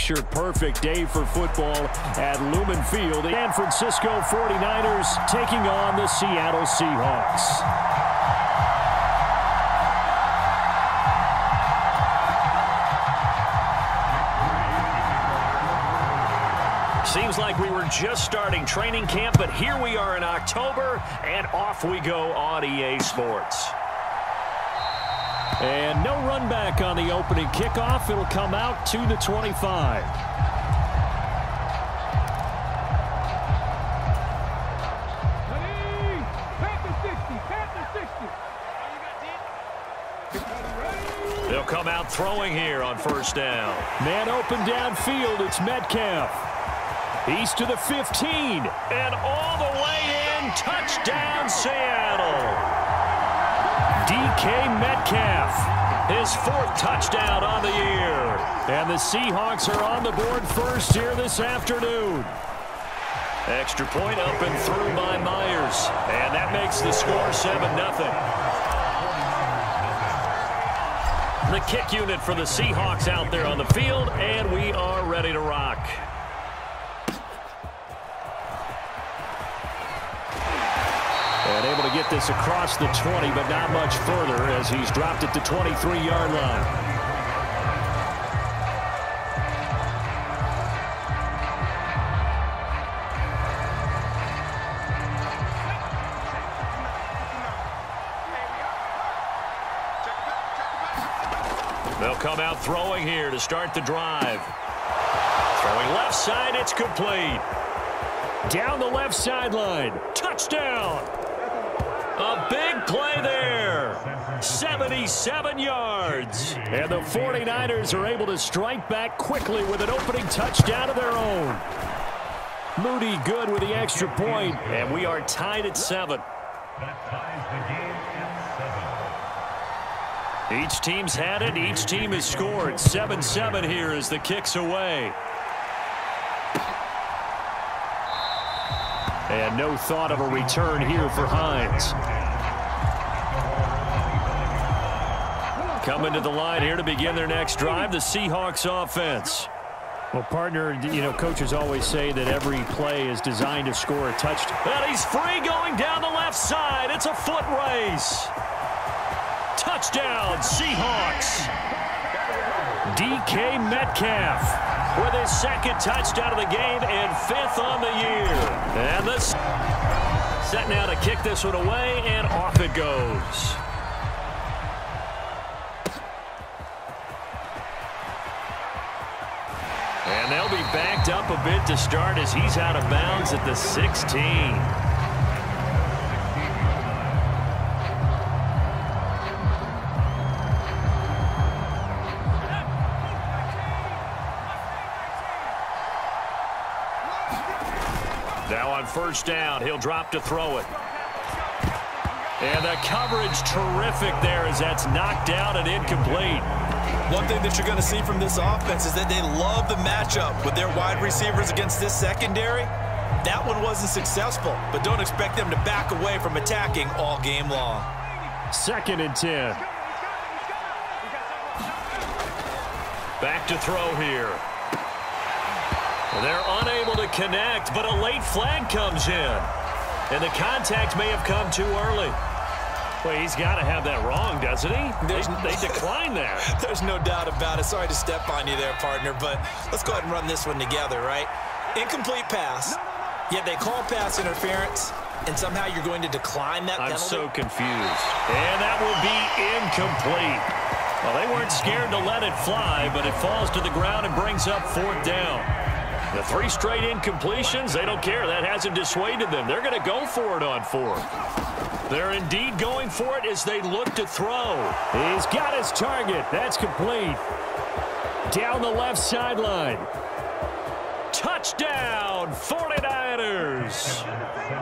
picture-perfect day for football at Lumen Field. San Francisco 49ers taking on the Seattle Seahawks. Seems like we were just starting training camp, but here we are in October, and off we go on EA Sports. And no run back on the opening kickoff. It'll come out to the 25. They'll come out throwing here on first down. Man open downfield, it's Metcalf. He's to the 15, and all the way in, touchdown Seattle. DK Metcalf, his 4th touchdown on the year. And the Seahawks are on the board first here this afternoon. Extra point up and through by Myers, and that makes the score 7-0. The kick unit for the Seahawks out there on the field, and we are ready to rock. And able to get this across the 20, but not much further as he's dropped it to 23-yard line. They'll come out throwing here to start the drive. Throwing left side, it's complete. Down the left sideline. Touchdown. A big play there. 77 yards. And the 49ers are able to strike back quickly with an opening touchdown of their own. Moody good with the extra point, and we are tied at 7. That ties the game at 7. Each team's had it. Each team has scored. 7-7 here as the kick's away. And no thought of a return here for Hines. Coming to the line here to begin their next drive, the Seahawks offense. Well, partner, coaches always say that every play is designed to score a touchdown. And he's free going down the left side. It's a foot race. Touchdown, Seahawks. DK Metcalf with his 2nd touchdown of the game and 5th on the year. And this set now to kick this one away, and off it goes. And they'll be backed up a bit to start as he's out of bounds at the 16. Now on first down, he'll drop to throw it. And the coverage terrific there as that's knocked down and incomplete. One thing that you're going to see from this offense is that they love the matchup with their wide receivers against this secondary. That one wasn't successful, but don't expect them to back away from attacking all game long. 2nd and 10. Back to throw here. They're unable to connect, but a late flag comes in. And the contact may have come too early. Well, he's got to have that wrong, doesn't he? They declined that. There's no doubt about it. Sorry to step on you there, partner, but let's go ahead and run this one together, right? Incomplete pass, yet they call pass interference, and somehow you're going to decline that penalty? I'm so confused. And that will be incomplete. Well, they weren't scared to let it fly, but it falls to the ground and brings up 4th down. The 3 straight incompletions, they don't care. That hasn't dissuaded them. They're going to go for it on 4th. They're indeed going for it as they look to throw. He's got his target. That's complete. Down the left sideline. Touchdown, 49ers.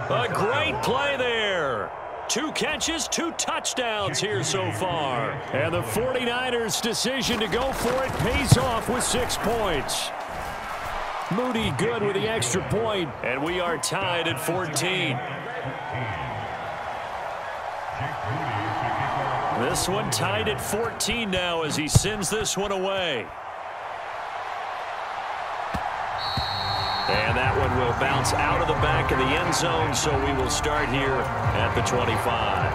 A great play there. 2 catches, 2 touchdowns here so far. And the 49ers' decision to go for it pays off with 6 points. Moody good with the extra point, and we are tied at 14. This one tied at 14 now as he sends this one away. And that one will bounce out of the back of the end zone, so we will start here at the 25.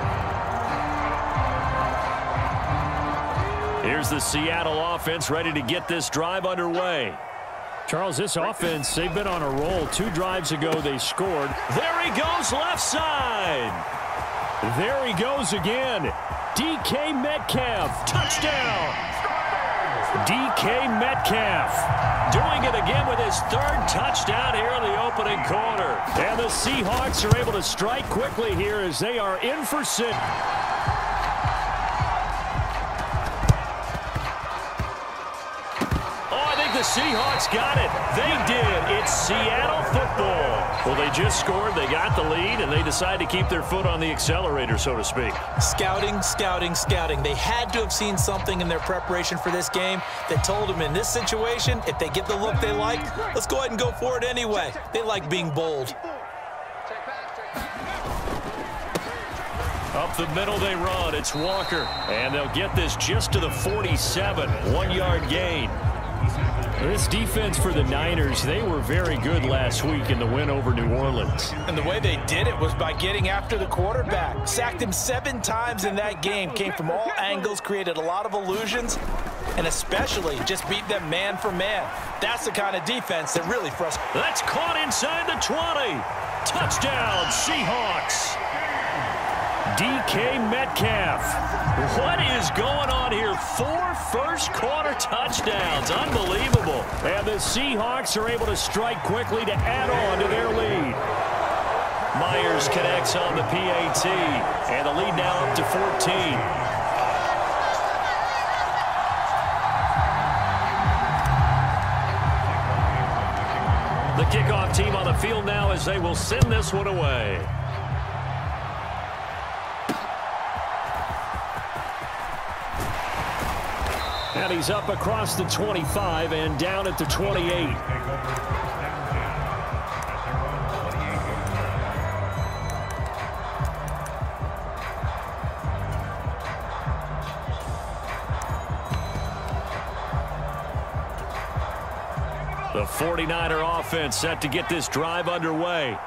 Here's the Seattle offense ready to get this drive underway. Charles, this offense, they've been on a roll. 2 drives ago, they scored. There he goes, left side. There he goes again. DK Metcalf, touchdown. DK Metcalf doing it again with his 3rd touchdown here in the opening quarter. And the Seahawks are able to strike quickly here as they are in for 6. The Seahawks got it. They did. It's Seattle football. Well, they just scored. They got the lead, and they decide to keep their foot on the accelerator, so to speak. Scouting, scouting, scouting. They had to have seen something in their preparation for this game that told them in this situation, if they get the look they like, let's go ahead and go for it anyway. They like being bold. Up the middle they run. It's Walker, and they'll get this just to the 47. 1-yard gain. This defense for the Niners, they were very good last week in the win over New Orleans. And the way they did it was by getting after the quarterback. Sacked him 7 times in that game. Came from all angles, created a lot of illusions, and especially just beat them man for man. That's the kind of defense that really frustrates. That's caught inside the 20. Touchdown, Seahawks. DK Metcalf. What is going on here? 4 first-quarter touchdowns. Unbelievable. And the Seahawks are able to strike quickly to add on to their lead. Myers connects on the PAT. And the lead now up to 14. The kickoff team on the field now as they will send this one away. And he's up across the 25 and down at the 28. The 49er offense set to get this drive underway.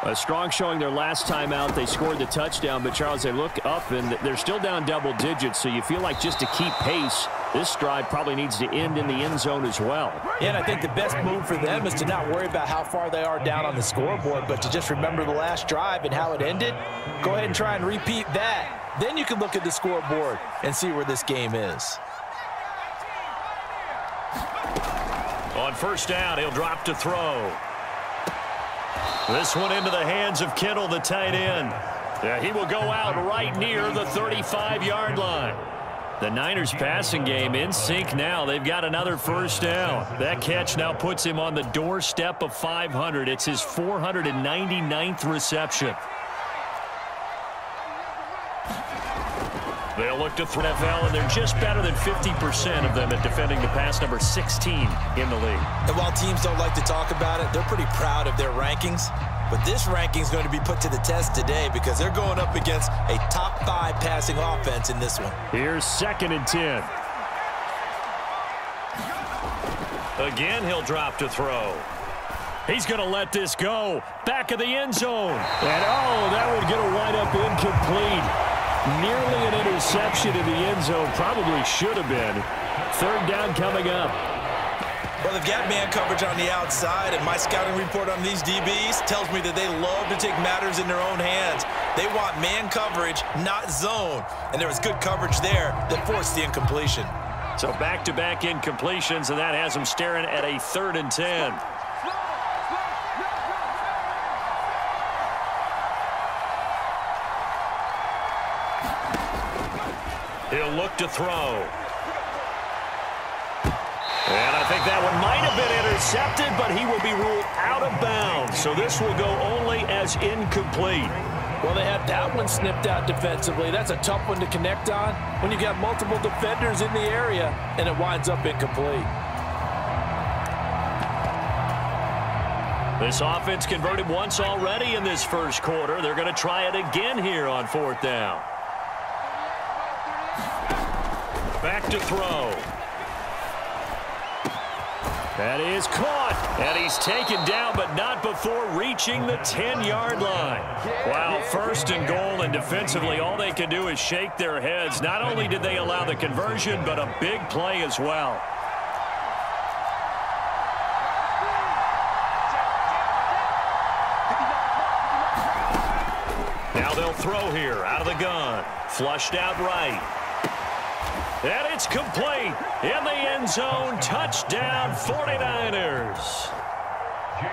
A strong showing their last time out. They scored the touchdown, but Charles, they look up and they're still down double digits, so you feel like just to keep pace, this drive probably needs to end in the end zone as well. Yeah, and I think the best move for them is to not worry about how far they are down on the scoreboard, but to just remember the last drive and how it ended. Go ahead and try and repeat that. Then you can look at the scoreboard and see where this game is. On first down, he'll drop to throw. This one into the hands of Kittle, the tight end. Yeah, he will go out right near the 35-yard line. The Niners passing game in sync now. They've got another first down. That catch now puts him on the doorstep of 500. It's his 499th reception. They'll look to NFL, and they're just better than 50% of them at defending the pass, number 16 in the league. And while teams don't like to talk about it, they're pretty proud of their rankings. But this ranking is going to be put to the test today because they're going up against a top 5 passing offense in this one. Here's 2nd and 10. Again, he'll drop to throw. He's going to let this go. Back of the end zone. And, oh, that would get a wind-up incomplete. Nearly an interception in the end zone. Probably should have been. 3rd down coming up. Well, they've got man coverage on the outside, and my scouting report on these DBs tells me that they love to take matters in their own hands. They want man coverage, not zone. And there was good coverage there that forced the incompletion. So back-to-back incompletions, and that has them staring at a 3rd and 10. He'll look to throw. And I think that one might have been intercepted, but he will be ruled out of bounds. So this will go only as incomplete. Well, they had that one snipped out defensively. That's a tough one to connect on when you got multiple defenders in the area, and it winds up incomplete. This offense converted once already in this first quarter. They're going to try it again here on 4th down. Back to throw. That is caught. And he's taken down, but not before reaching the 10-yard line. Wow, first and goal, and defensively, all they can do is shake their heads. Not only did they allow the conversion, but a big play as well. Now they'll throw here out of the gun. Flushed out right. And it's complete in the end zone. Touchdown, 49ers.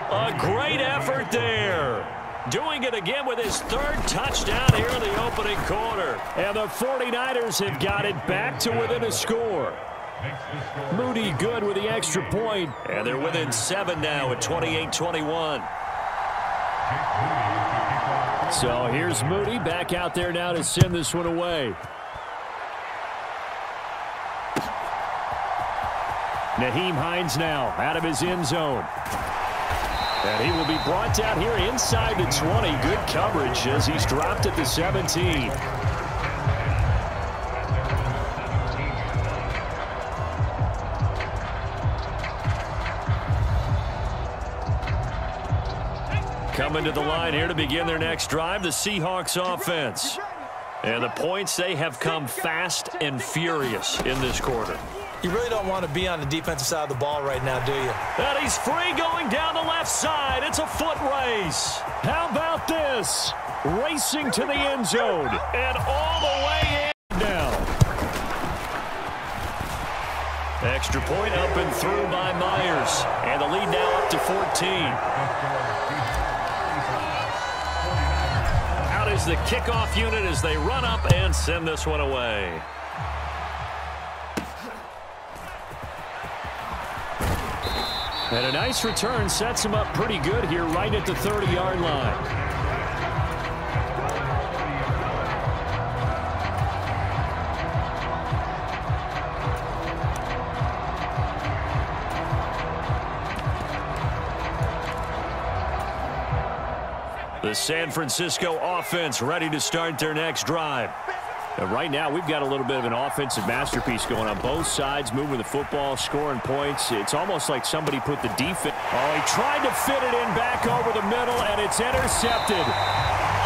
A great effort there. Doing it again with his third touchdown here in the opening quarter. And the 49ers have got it back to within a score. Moody good with the extra point. And they're within 7 now at 28-21. So here's Moody back out there now to send this one away. Nyheim Hines now out of his end zone. And he will be brought down here inside the 20. Good coverage as he's dropped at the 17. Coming to the line here to begin their next drive, the Seahawks offense. And the points, they have come fast and furious in this quarter. You really don't want to be on the defensive side of the ball right now, do you? And he's free going down the left side. It's a foot race. How about this? Racing to the end zone. And all the way in now. Extra point up and through by Myers. And the lead now up to 14. Out is the kickoff unit as they run up and send this one away. And a nice return sets him up pretty good here right at the 30-yard line. The San Francisco offense ready to start their next drive. And right now, we've got a little bit of an offensive masterpiece going on both sides, moving the football, scoring points. It's almost like somebody put the defense. Oh, he tried to fit it in back over the middle, and it's intercepted.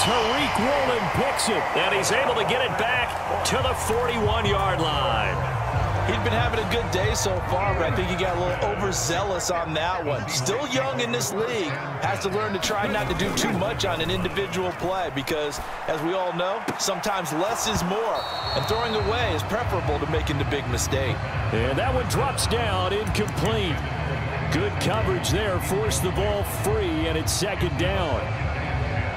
Tariq Woolen picks it, and he's able to get it back to the 41-yard line. He's been having a good day so far, but I think he got a little overzealous on that one. Still young in this league. Has to learn to try not to do too much on an individual play because, as we all know, sometimes less is more. And throwing away is preferable to making the big mistake. And that one drops down, incomplete. Good coverage there, forced the ball free, and it's second down.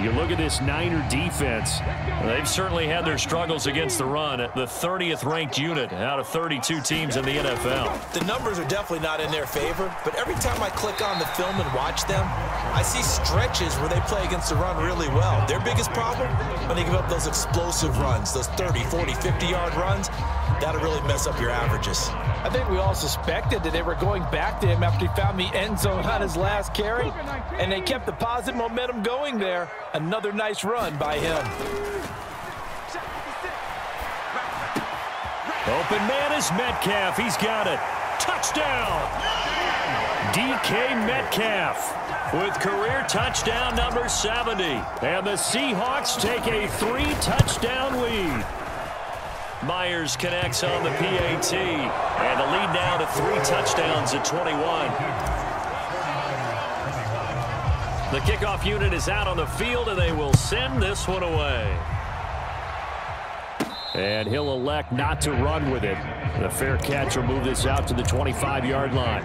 You look at this Niner defense. They've certainly had their struggles against the run. The 30th ranked unit out of 32 teams in the NFL. The numbers are definitely not in their favor, but every time I click on the film and watch them, I see stretches where they play against the run really well. Their biggest problem, when they give up those explosive runs, those 30, 40, 50-yard runs, that'll really mess up your averages. I think we all suspected that they were going back to him after he found the end zone on his last carry, and they kept the positive momentum going there. Another nice run by him. Open man is Metcalf. He's got it. Touchdown! DK Metcalf with career touchdown number 70. And the Seahawks take a 3-touchdown lead. Myers connects on the PAT. And the lead now to 3 touchdowns at 21. The kickoff unit is out on the field, and they will send this one away. And he'll elect not to run with it. The fair catch will move this out to the 25-yard line.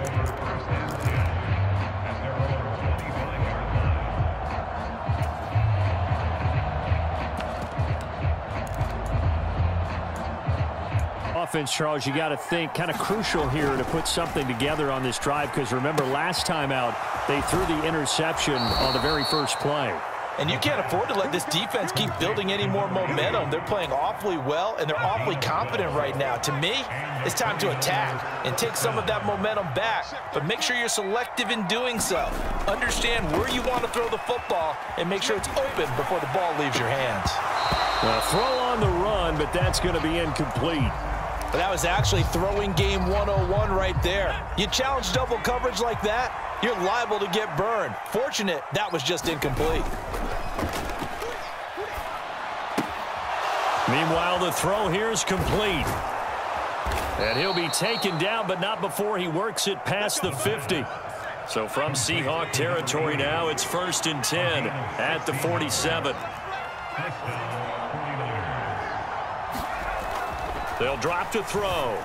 Offense, Charles, you got to think kind of crucial here to put something together on this drive because remember last time out they threw the interception on the very first play. And you can't afford to let this defense keep building any more momentum. They're playing awfully well, and they're awfully confident right now. To me, it's time to attack and take some of that momentum back, but make sure you're selective in doing so. Understand where you want to throw the football and make sure it's open before the ball leaves your hands. Throw on the run, but that's going to be incomplete. That was actually throwing game 101 right there. You challenge double coverage like that, you're liable to get burned. Fortunate that was just incomplete. Meanwhile, the throw here is complete. And he'll be taken down, but not before he works it past the 50. So from Seahawk territory now, it's 1st and 10 at the 47. They'll drop to throw.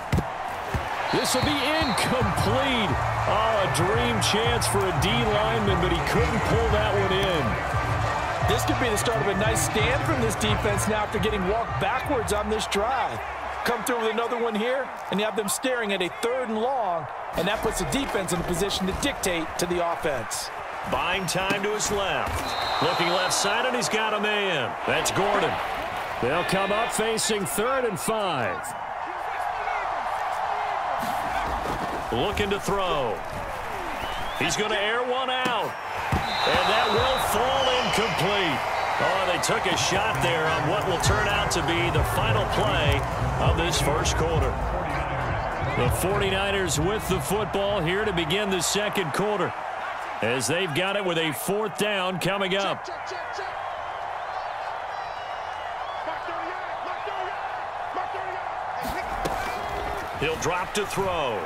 This will be incomplete. Oh, a dream chance for a D lineman, but he couldn't pull that one in. This could be the start of a nice stand from this defense now after getting walked backwards on this drive. Come through with another one here, and you have them staring at a 3rd and long, and that puts the defense in a position to dictate to the offense. Buying time to his left. Looking left side, and he's got a man. That's Gordon. They'll come up facing 3rd and 5. Looking to throw. He's going to air one out. And that will fall incomplete. Oh, they took a shot there on what will turn out to be the final play of this first quarter. The 49ers with the football here to begin the second quarter, as they've got it with a 4th down coming up. He'll drop to throw.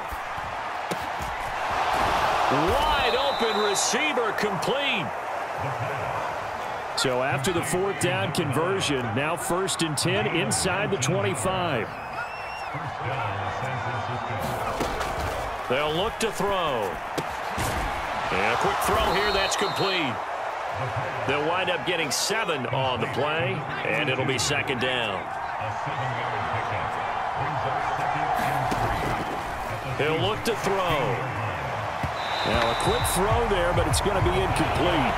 Wide open receiver, complete. So after the 4th down conversion, now 1st and 10 inside the 25. They'll look to throw. And a quick throw here, that's complete. They'll wind up getting 7 on the play, and it'll be 2nd down. He'll look to throw. Now a quick throw there, but it's going to be incomplete.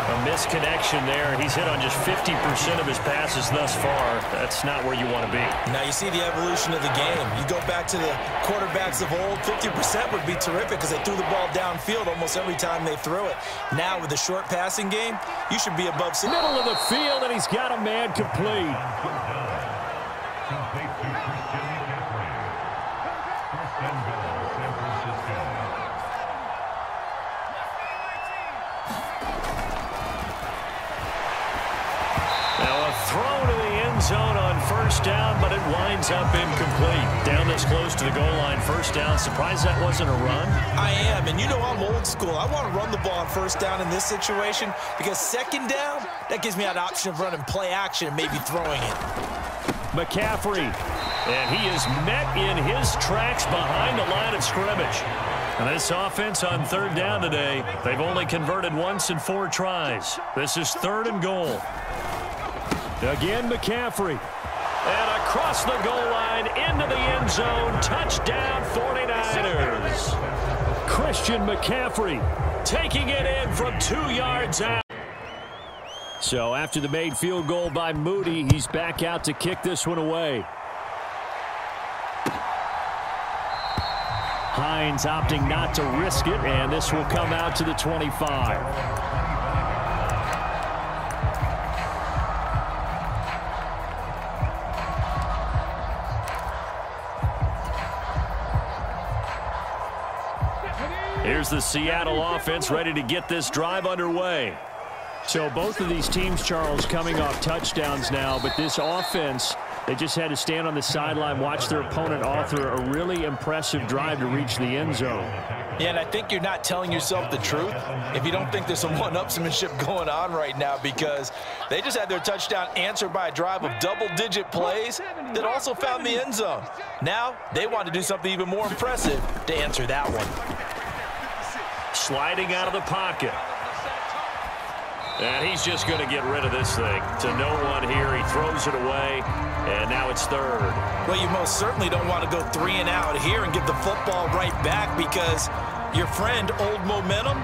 A misconnection there. He's hit on just 50% of his passes thus far. That's not where you want to be. Now you see the evolution of the game. You go back to the quarterbacks of old, 50% would be terrific because they threw the ball downfield almost every time they threw it. Now with the short passing game, you should be above 60. Middle of the field, and he's got a man complete. Throw to the end zone on 1st down, but it winds up incomplete. Down this close to the goal line, 1st down. Surprised that wasn't a run? I am, and you know I'm old school. I want to run the ball on 1st down in this situation because 2nd down, that gives me that option of running play action and maybe throwing it. McCaffrey, and he is met in his tracks behind the line of scrimmage. And this offense on 3rd down today, they've only converted once in 4 tries. This is 3rd and goal. Again, McCaffrey. And across the goal line, into the end zone, touchdown 49ers. Christian McCaffrey taking it in from 2 yards out. So after the made field goal by Moody, he's back out to kick this one away. Hines opting not to risk it, and this will come out to the 25. Here's the Seattle offense ready to get this drive underway. So both of these teams, Charles, coming off touchdowns now, but this offense, they just had to stand on the sideline, watch their opponent author a really impressive drive to reach the end zone. Yeah, and I think you're not telling yourself the truth if you don't think there's some one-upsmanship going on right now, because they just had their touchdown answered by a drive of double-digit plays that also found the end zone. Now they want to do something even more impressive to answer that one. Sliding out of the pocket. And he's just going to get rid of this thing. To no one here. He throws it away, and now it's 3rd. Well, you most certainly don't want to go 3 and out here and get the football right back, because your friend, Old Momentum,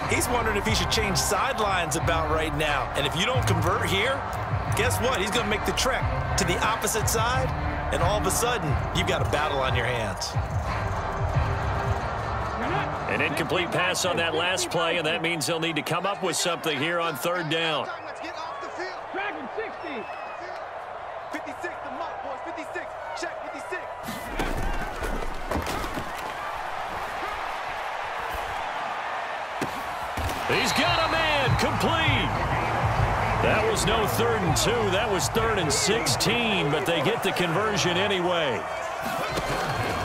he's wondering if he should change sidelines about right now. And if you don't convert here, guess what? He's going to make the trek to the opposite side, and all of a sudden, you've got a battle on your hands. An incomplete pass on that last play, and that means they'll need to come up with something here on 3rd down. 56, the mark, boys. 56. Check 56. He's got a man, complete. That was no 3rd and 2. That was 3rd and 16, but they get the conversion anyway.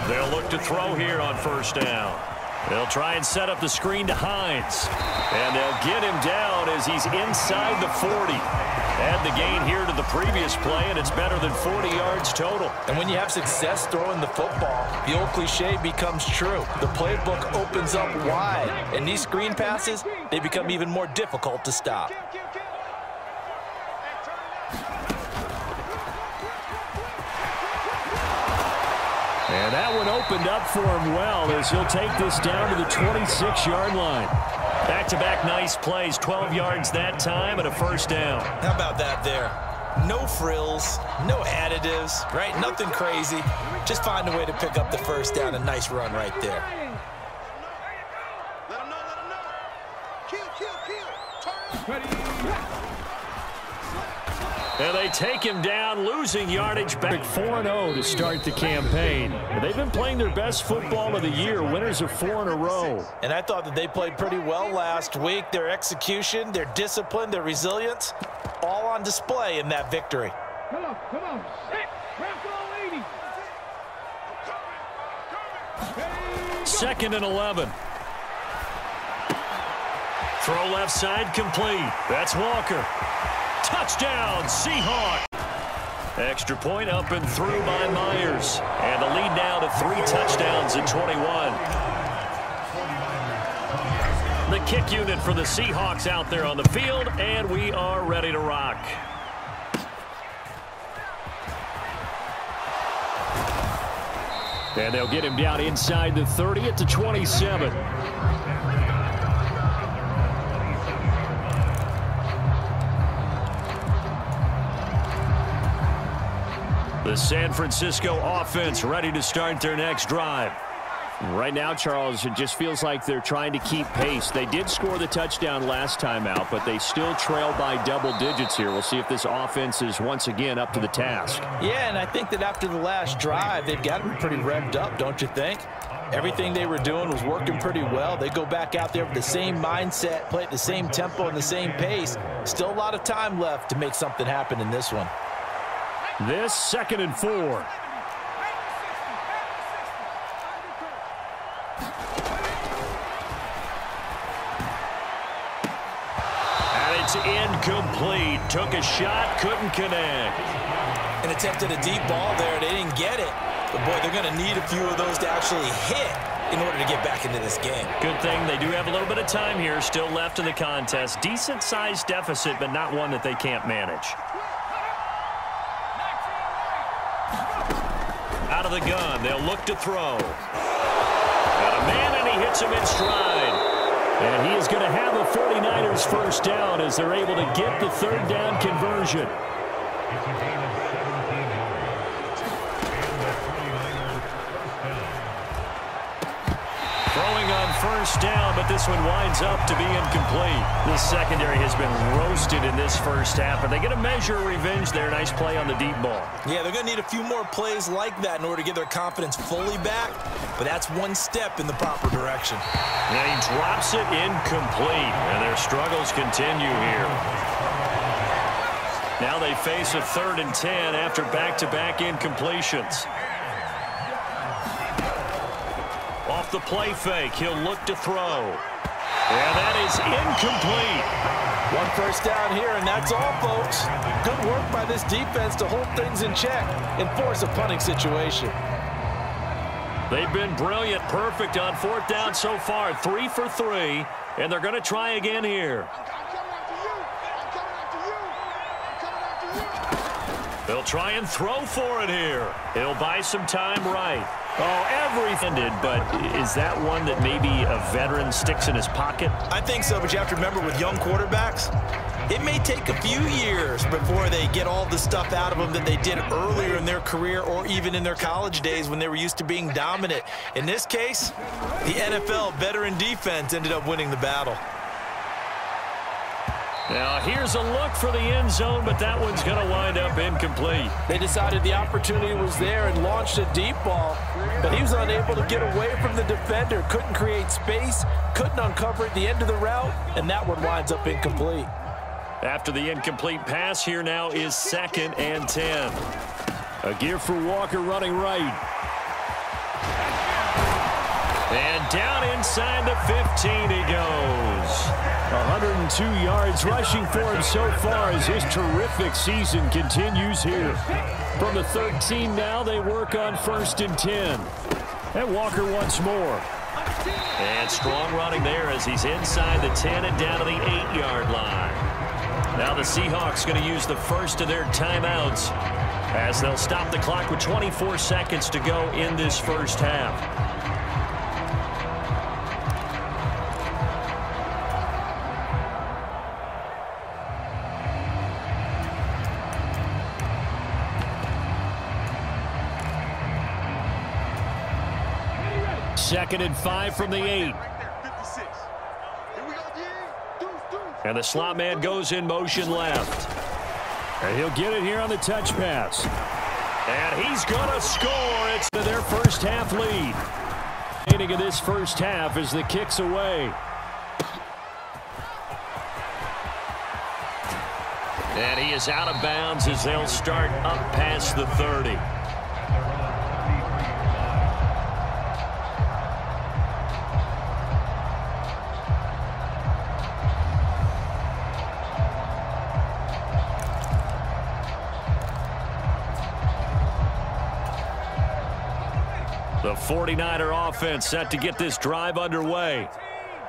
They'll look to throw here on 1st down. They'll try and set up the screen to Hines. And they'll get him down as he's inside the 40. Add the gain here to the previous play, and it's better than 40 yards total. And when you have success throwing the football, the old cliche becomes true. The playbook opens up wide, and these screen passes, they become even more difficult to stop. And that one opened up for him well as he'll take this down to the 26-yard line. Back-to-back nice plays, 12 yards that time and a 1st down. How about that there? No frills, no additives, right? Nothing crazy. Just find a way to pick up the 1st down. A nice run right there. Let him know, let him know. Kill. Turn. And they take him down, losing yardage back. 4-0 to start the campaign. They've been playing their best football of the year, winners of 4 in a row. And I thought that they played pretty well last week. Their execution, their discipline, their resilience, all on display in that victory. Come on. Second and 11. Throw left side complete. That's Walker. Touchdown, Seahawks. Extra point up and through by Myers. And the lead now to 3 touchdowns at 21. The kick unit for the Seahawks out there on the field, and we are ready to rock. And they'll get him down inside the 30 at the 27. The San Francisco offense ready to start their next drive. Right now, Charles, it just feels like they're trying to keep pace. They did score the touchdown last time out, but they still trail by double digits here. We'll see if this offense is once again up to the task. Yeah, and I think that after the last drive, they've got to be pretty revved up, don't you think? Everything they were doing was working pretty well. They go back out there with the same mindset, play at the same tempo and the same pace. Still a lot of time left to make something happen in this one. This 2nd and 4. And it's incomplete. Took a shot, couldn't connect. An attempt at a deep ball there. They didn't get it. But, boy, they're going to need a few of those to actually hit in order to get back into this game. Good thing they do have a little bit of time here still left in the contest. Decent-sized deficit, but not one that they can't manage. Out of the gun, they'll look to throw. Got a man, and he hits him in stride. And he is going to have a 49ers 1st down as they're able to get the 3rd down conversion. Throwing on 1st down, but this one winds up to be incomplete. This secondary has been roasted in this 1st half, but they get a measure of revenge there. Nice play on the deep ball. Yeah, they're going to need a few more plays like that in order to get their confidence fully back, but that's one step in the proper direction. And he drops it incomplete, and their struggles continue here. Now they face a 3rd and 10 after back-to-back incompletions. Off the play fake, he'll look to throw. And that is incomplete. 1 1st down here, and that's all, folks. Good work by this defense to hold things in check and force a punting situation. They've been brilliant, perfect on 4th down so far, 3 for 3, and they're going to try again here. They'll try and throw for it here. He'll buy some time right. Oh, everything did, but is that one that maybe a veteran sticks in his pocket? I think so, but you have to remember with young quarterbacks, it may take a few years before they get all the stuff out of them that they did earlier in their career or even in their college days when they were used to being dominant. In this case, the NFL veteran defense ended up winning the battle. Now here's a look for the end zone, but that one's going to wind up incomplete. They decided the opportunity was there and launched a deep ball, but he was unable to get away from the defender, couldn't create space, couldn't uncover at the end of the route, and that one winds up incomplete. After the incomplete pass, here now is 2nd and 10. A give for Walker running right. And down inside the 15 he goes. 102 yards rushing for him so far as his terrific season continues here. From the 13 now, they work on 1st and 10. And Walker once more. And strong running there as he's inside the 10 and down to the 8-yard line. Now the Seahawks going to use the first of their timeouts as they'll stop the clock with 24 seconds to go in this first half. Second and 5 from the 8. And the slot man goes in motion left. And he'll get it here on the touch pass. And he's going to score. It's To their first half lead. Beginning of this first half as the kick's away. And he is out of bounds as they'll start up past the 30. The 49er offense set to get this drive underway.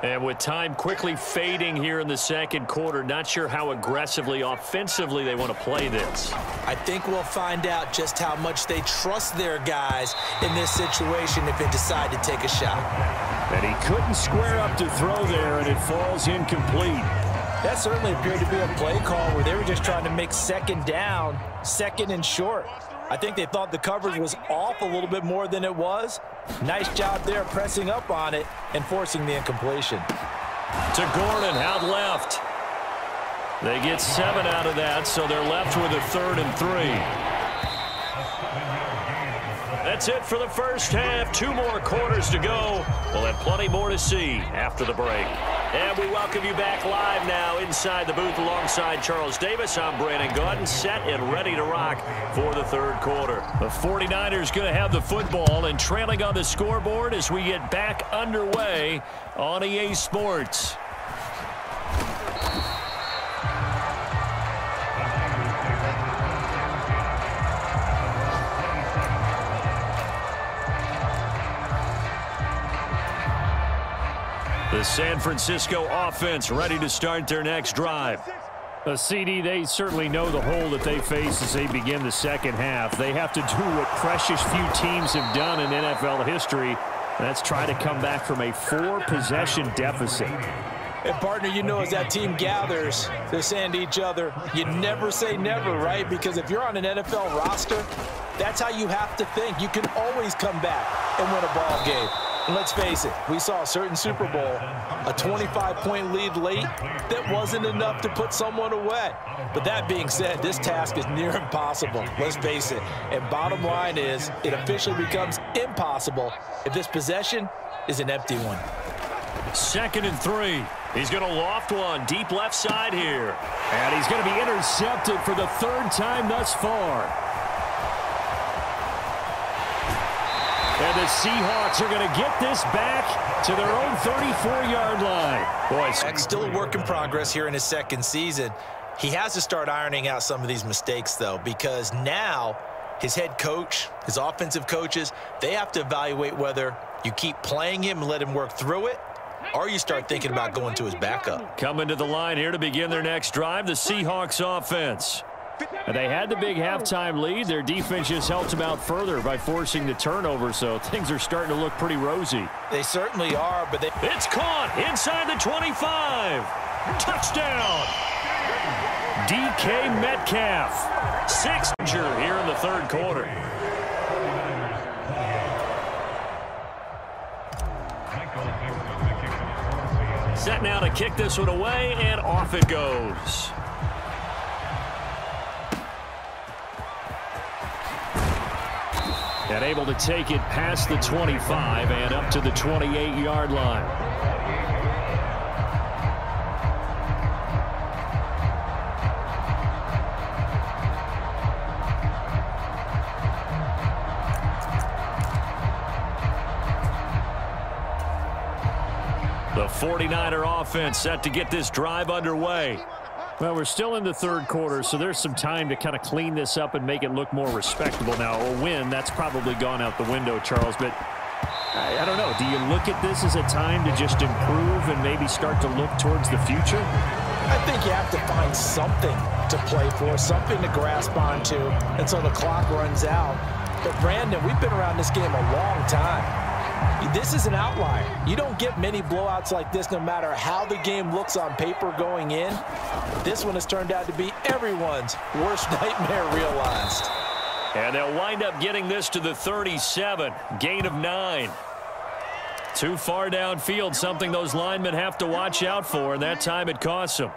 And with time quickly fading here in the second quarter, not sure how aggressively, offensively they want to play this. I think we'll find out just how much they trust their guys in this situation if they decide to take a shot. And he couldn't square up to throw there, and it falls incomplete. That certainly appeared to be a play call where they were just trying to make second down, second and short. I think they thought the coverage was off a little bit more than it was. Nice job there pressing up on it and forcing the incompletion. To Gordon, out left. They get 7 out of that, so they're left with a 3rd and 3. That's it for the first half. 2 more quarters to go. We'll have plenty more to see after the break. And we welcome you back live now inside the booth alongside Charles Davis. I'm Brandon Gordon, set and ready to rock for the third quarter. The 49ers going to have the football and trailing on the scoreboard as we get back underway on EA Sports. The San Francisco offense ready to start their next drive. A CD, they certainly know the hole that they face as they begin the second half. They have to do what precious few teams have done in NFL history. That's try to come back from a 4-possession deficit. And partner, you know, as that team gathers, they're saying to each other, you never say never, right? Because if you're on an NFL roster, that's how you have to think. You can always come back and win a ball game. And let's face it, we saw a certain Super Bowl, a 25-point lead late, that wasn't enough to put someone away. But that being said, this task is near impossible, let's face it. And bottom line is, it officially becomes impossible if this possession is an empty one. 2nd and 3. He's going to loft one deep left side here. And he's going to be intercepted for the 3rd time thus far. And the Seahawks are going to get this back to their own 34-yard line. Boy, still a work in progress here in his second season. He has to start ironing out some of these mistakes, though, because now his head coach, his offensive coaches, they have to evaluate whether you keep playing him and let him work through it, or you start thinking about going to his backup. Coming to the line here to begin their next drive, the Seahawks offense. And they had the big halftime lead. Their defense just helped them out further by forcing the turnover, so things are starting to look pretty rosy. They certainly are, but It's caught inside the 25. Touchdown. DK Metcalf. 6th here in the third quarter. Set now to kick this one away, and off it goes. And able to take it past the 25 and up to the 28-yard line. The 49er offense set to get this drive underway. Well, we're still in the third quarter, so there's some time to kind of clean this up and make it look more respectable now. A win, that's probably gone out the window, Charles, but I don't know. Do you look at this as a time to just improve and maybe start to look towards the future? I think you have to find something to play for, something to grasp onto until the clock runs out. But, Brandon, we've been around this game a long time. This is an outlier. You don't get many blowouts like this no matter how the game looks on paper going in. This one has turned out to be everyone's worst nightmare realized. And they'll wind up getting this to the 37. Gain of 9. Too far downfield, something those linemen have to watch out for, and that time it costs them.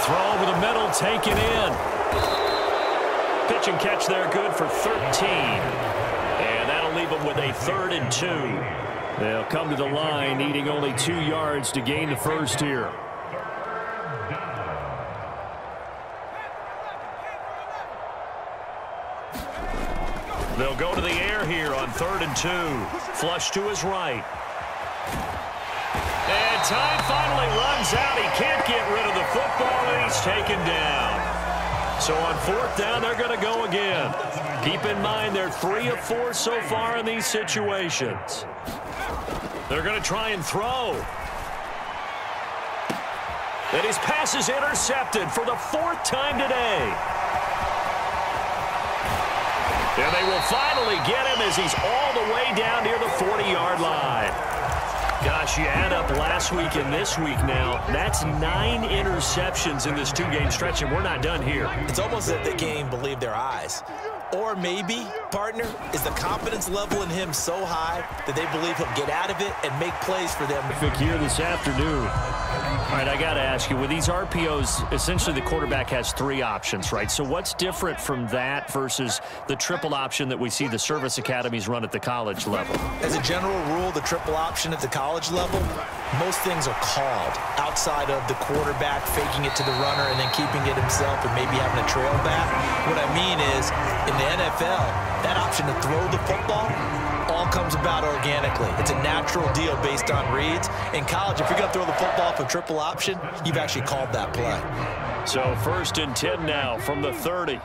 Throw over the middle, taken in. Pitch and catch there, good for 13. And that'll leave them with a 3rd and 2. They'll come to the line, needing only 2 yards to gain the first here. They'll go to the air here on 3rd and 2. Flush to his right. And time finally runs out. He can't get rid of the football, and he's taken down. So on 4th down, they're going to go again. Keep in mind, they're 3 of 4 so far in these situations. They're going to try and throw. And his pass is intercepted for the 4th time today. And they will finally get him as he's all the way down near the 40-yard line. Gosh, you add up last week and this week now, that's 9 interceptions in this 2-game stretch, and we're not done here. It's almost as if the game believed their eyes. Or maybe, partner, is the confidence level in him so high that they believe he'll get out of it and make plays for them. Here this afternoon. All right, I got to ask you, with these RPOs, essentially the quarterback has 3 options, right? So what's different from that versus the triple option that we see the service academies run at the college level? As a general rule, the triple option at the college level, most things are called outside of the quarterback faking it to the runner and then keeping it himself and maybe having a trail back. What I mean is, in the NFL, that option to throw the football all comes about organically. It's a natural deal based on reads. In college, if you're going to throw the football for triple option, you've actually called that play. So 1st and 10 now from the 30.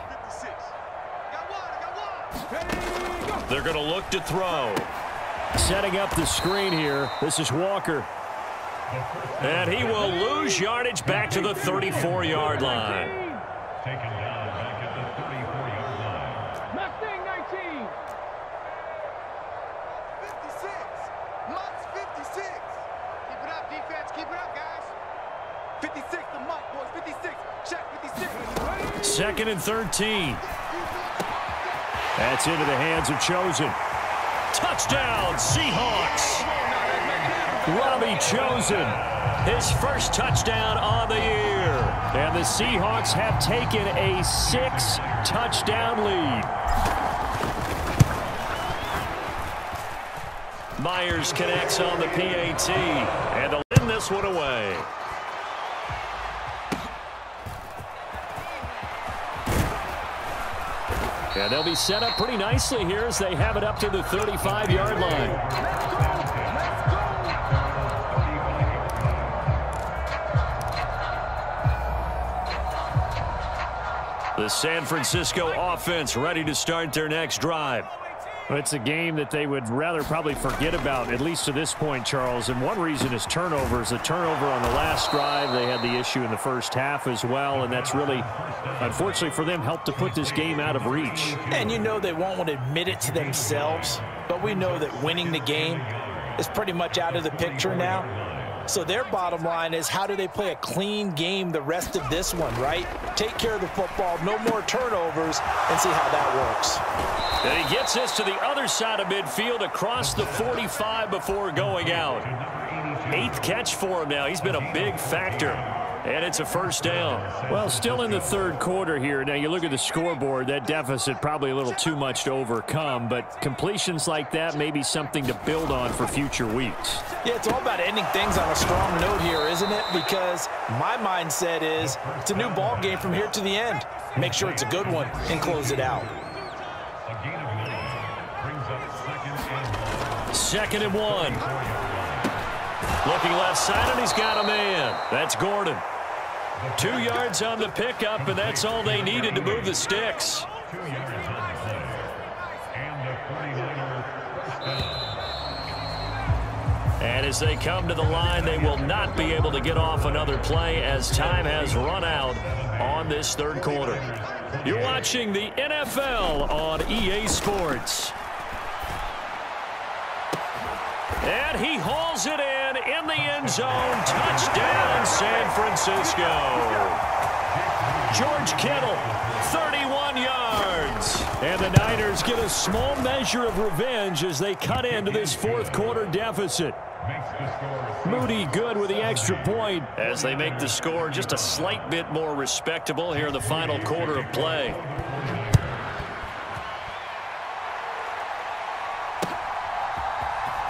They're going to look to throw. Setting up the screen here. This is Walker. And he will lose yardage back to the 34-yard line. Taken down back at the 34-yard line. Mustang 19. 56. Mutt's 56. Keep it up, defense. Keep it up, guys. 56 to Mutt, boys. 56. Check 56. 2nd and 13. That's into the hands of Chosen. Touchdown, Seahawks. Robbie Chosen, his first touchdown on the year. And the Seahawks have taken a 6-touchdown lead. Myers connects on the PAT, and they'll win this one away. And they'll be set up pretty nicely here as they have it up to the 35-yard line. The San Francisco offense ready to start their next drive. It's a game that they would rather probably forget about, at least to this point, Charles. And one reason is turnovers. A turnover on the last drive. They had the issue in the first half as well, and that's really, unfortunately for them, helped to put this game out of reach. And you know they won't want to admit it to themselves, but we know that winning the game is pretty much out of the picture now. So their bottom line is, how do they play a clean game the rest of this one, right? Take care of the football, no more turnovers, and see how that works. And he gets this to the other side of midfield across the 45 before going out. 8th catch for him now. He's been a big factor. And it's a first down. Well, still in the third quarter here. Now, you look at the scoreboard, that deficit probably a little too much to overcome, but completions like that may be something to build on for future weeks. Yeah, it's all about ending things on a strong note here, isn't it? Because my mindset is it's a new ball game from here to the end. Make sure it's a good one and close it out. Second and 1. Looking left side, and he's got a man. That's Gordon. 2 yards on the pickup, and that's all they needed to move the sticks. 2 yards on the play. And the 49er And as they come to the line, they will not be able to get off another play as time has run out on this third quarter. You're watching the NFL on EA Sports. And he hauls it in the end zone. Touchdown, San Francisco. George Kittle, 31 yards. And the Niners get a small measure of revenge as they cut into this fourth quarter deficit. Moody good with the extra point as they make the score just a slight bit more respectable here in the final quarter of play.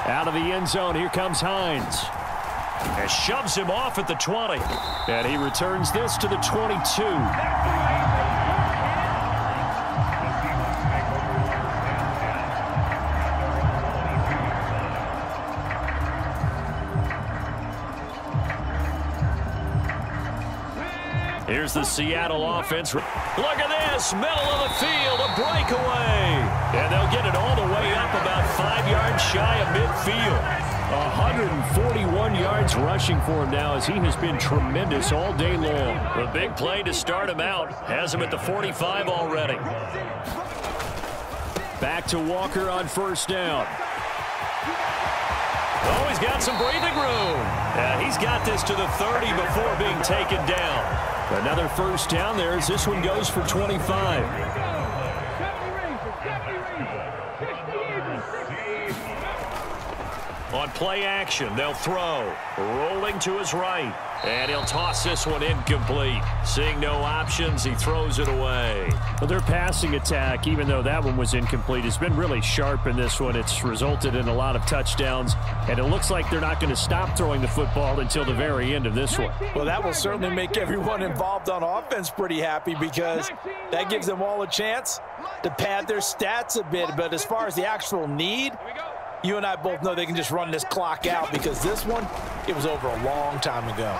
Out of the end zone, here comes Hines. And shoves him off at the 20. And he returns this to the 22. Here's the Seattle offense. Look at this, middle of the field, a breakaway. And they'll get it all the way up about 5 yards shy of midfield. 141 yards rushing for him now as he has been tremendous all day long. A big play to start him out. Has him at the 45 already. Back to Walker on first down. Oh, he's got some breathing room. He's got this to the 30 before being taken down. Another first down there as this one goes for 25. On play action, they'll throw. Rolling to his right. And he'll toss this one incomplete. Seeing no options, he throws it away. Well, their passing attack, even though that one was incomplete, has been really sharp in this one. It's resulted in a lot of touchdowns, and it looks like they're not going to stop throwing the football until the very end of this one. Well, that will certainly make everyone involved on offense pretty happy because that gives them all a chance to pad their stats a bit. But as far as the actual need, you and I both know they can just run this clock out because this one, it was over a long time ago.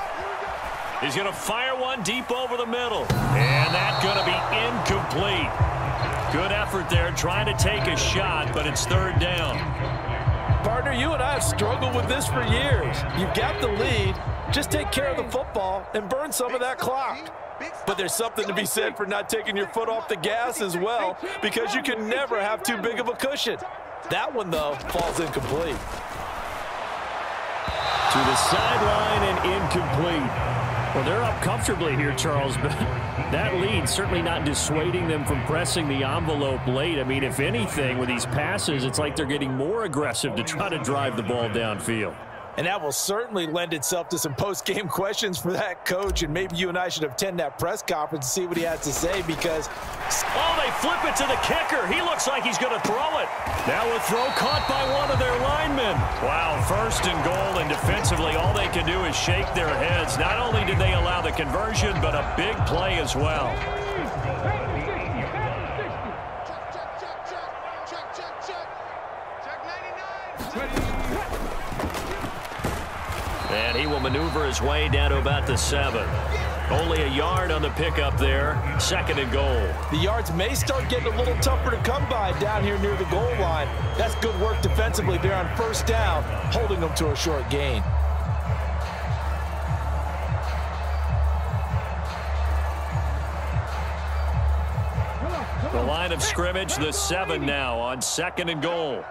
He's going to fire one deep over the middle. And that's going to be incomplete. Good effort there trying to take a shot, but it's third down. Partner, you and I have struggled with this for years. You've got the lead. Just take care of the football and burn some of that clock. But there's something to be said for not taking your foot off the gas as well because you can never have too big of a cushion. That one, though, falls incomplete. To the sideline and incomplete. Well, they're up comfortably here, Charles, but that lead certainly not dissuading them from pressing the envelope late. I mean, if anything, with these passes, it's like they're getting more aggressive to try to drive the ball downfield. And that will certainly lend itself to some post-game questions for that coach, and maybe you and I should attend that press conference and see what he has to say because... Oh, they flip it to the kicker. He looks like he's going to throw it. Now a throw caught by one of their linemen. Wow, first and goal, and defensively all they can do is shake their heads. Not only did they allow the conversion, but a big play as well. And he will maneuver his way down to about the 7. Only a yard on the pickup there. Second and goal. The yards may start getting a little tougher to come by down here near the goal line. That's good work defensively there on first down, holding them to a short gain. The line of scrimmage, the 7 now on second and goal.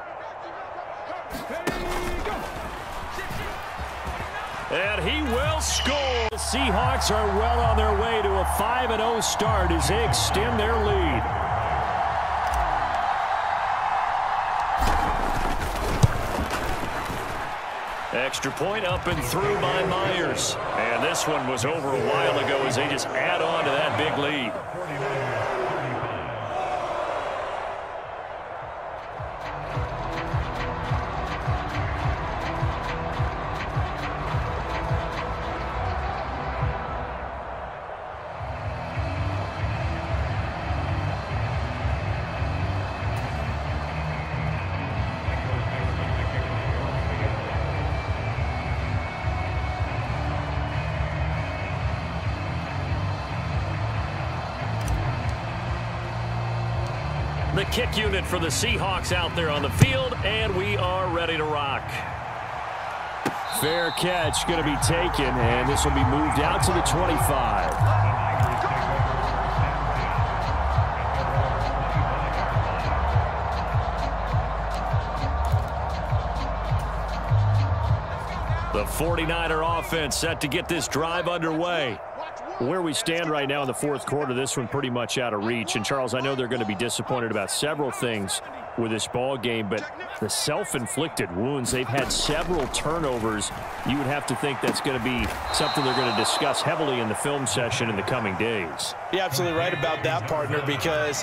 And he will score. The Seahawks are well on their way to a 5-0 start as they extend their lead. Extra point up and through by Myers. And this one was over a while ago as they just add on to that big lead. The kick unit for the Seahawks out there on the field, and we are ready to rock. Fair catch going to be taken, and this will be moved out to the 25. The 49er offense set to get this drive underway. Where we stand right now in the fourth quarter, this one pretty much out of reach. And, Charles, I know they're going to be disappointed about several things with this ball game, but the self-inflicted wounds, they've had several turnovers. You would have to think that's going to be something they're going to discuss heavily in the film session in the coming days. You're absolutely right about that, partner, because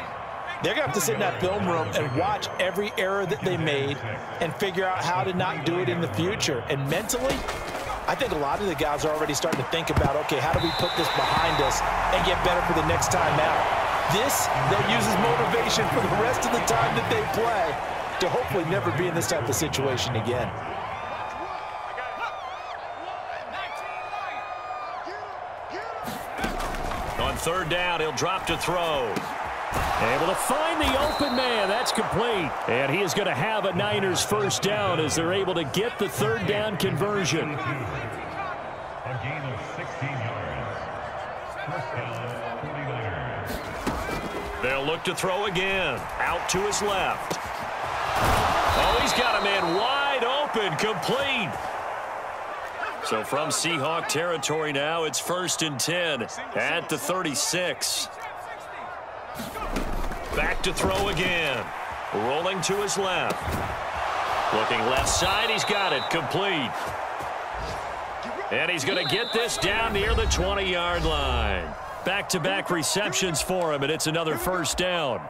they're going to have to sit in that film room and watch every error that they made and figure out how to not do it in the future. And mentally, I think a lot of the guys are already starting to think about, okay, how do we put this behind us and get better for the next time out? This, they'll use as motivation for the rest of the time that they play to hopefully never be in this type of situation again. On third down, he'll drop to throw. Able to find the open man. That's complete. And he is going to have a Niners first down as they're able to get the third down conversion. A gain of 16 yards. First down, 49ers. They'll look to throw again. Out to his left. Oh, he's got a man wide open. Complete. So from Seahawk territory now, it's 1st and 10 at the 36. Back to throw again. Rolling to his left. Looking left side. He's got it. Complete. And he's going to get this down near the 20-yard line. Back-to-back receptions for him, and it's another first down.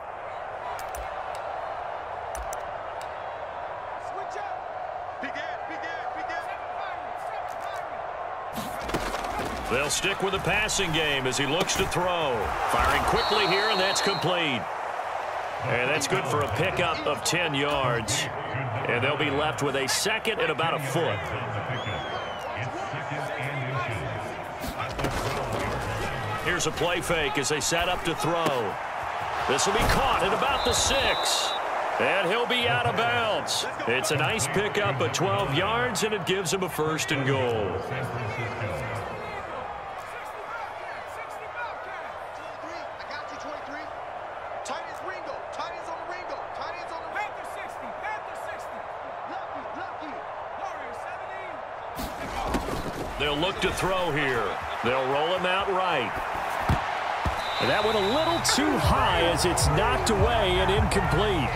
They'll stick with the passing game as he looks to throw. Firing quickly here, and that's complete. And that's good for a pickup of 10 yards. And they'll be left with a second and about a foot. Here's a play fake as they set up to throw. This will be caught at about the 6. And he'll be out of bounds. It's a nice pickup of 12 yards, and it gives him a 1st and goal. They'll look to throw here. They'll roll him out right. And that went a little too high as it's knocked away and incomplete.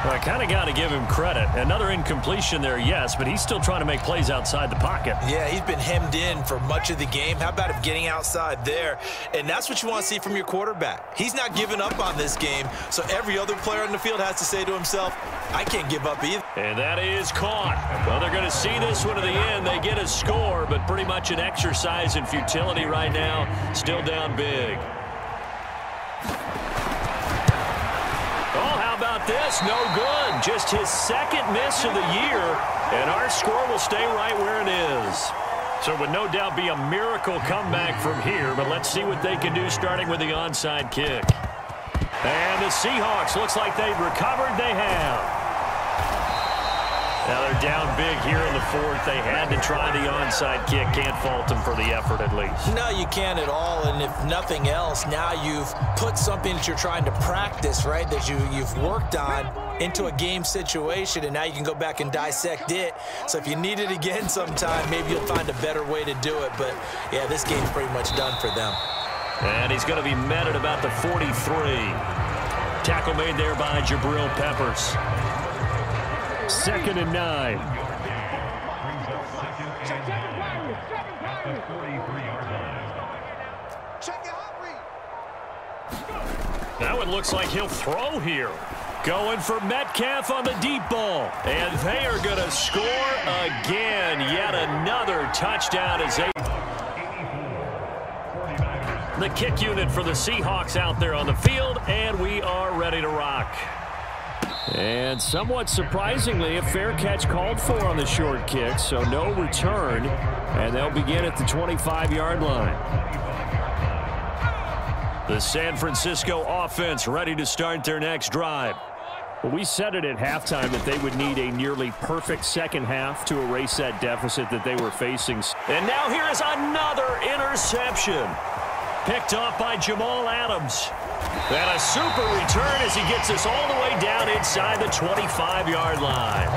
Well, I kind of got to give him credit. Another incompletion there, yes, but he's still trying to make plays outside the pocket. Yeah, he's been hemmed in for much of the game. How about him getting outside there? And that's what you want to see from your quarterback. He's not giving up on this game, so every other player on the field has to say to himself, I can't give up either. And that is caught. Well, they're going to see this one to the end. They get a score, but pretty much an exercise in futility right now. Still down big. Oh, how about this? No good. Just his second miss of the year, and our score will stay right where it is. So it would no doubt be a miracle comeback from here, but let's see what they can do starting with the onside kick. And the Seahawks, looks like they've recovered. They have. Now they're down big here in the fourth. They had to try the onside kick. Can't fault them for the effort at least. No, you can't at all. And if nothing else, now you've put something that you're trying to practice, right, that you've worked on into a game situation, and now you can go back and dissect it. So if you need it again sometime, maybe you'll find a better way to do it. But, yeah, this game's pretty much done for them. And he's going to be met at about the 43. Tackle made there by Jabril Peppers. 2nd and 9. Now it looks like he'll throw here. Going for Metcalf on the deep ball. And they are going to score again. Yet another touchdown as they... The kick unit for the Seahawks out there on the field, and we are ready to rock. And somewhat surprisingly, a fair catch called for on the short kick, so no return, and they'll begin at the 25-yard line. The San Francisco offense ready to start their next drive. Well, we said it at halftime that they would need a nearly perfect second half to erase that deficit that they were facing. And now here is another interception. Picked off by Jamal Adams. And a super return as he gets us all the way down inside the 25-yard line.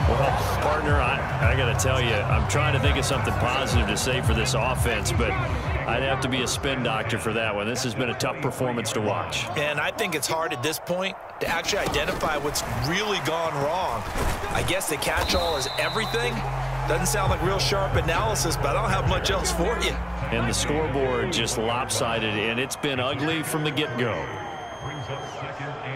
Well, partner, I got to tell you, I'm trying to think of something positive to say for this offense, but I'd have to be a spin doctor for that one. This has been a tough performance to watch. And I think it's hard at this point to actually identify what's really gone wrong. I guess the catch-all is everything. Doesn't sound like real sharp analysis, but I don't have much else for you. And the scoreboard just lopsided, and it's been ugly from the get-go. Brings up 2nd and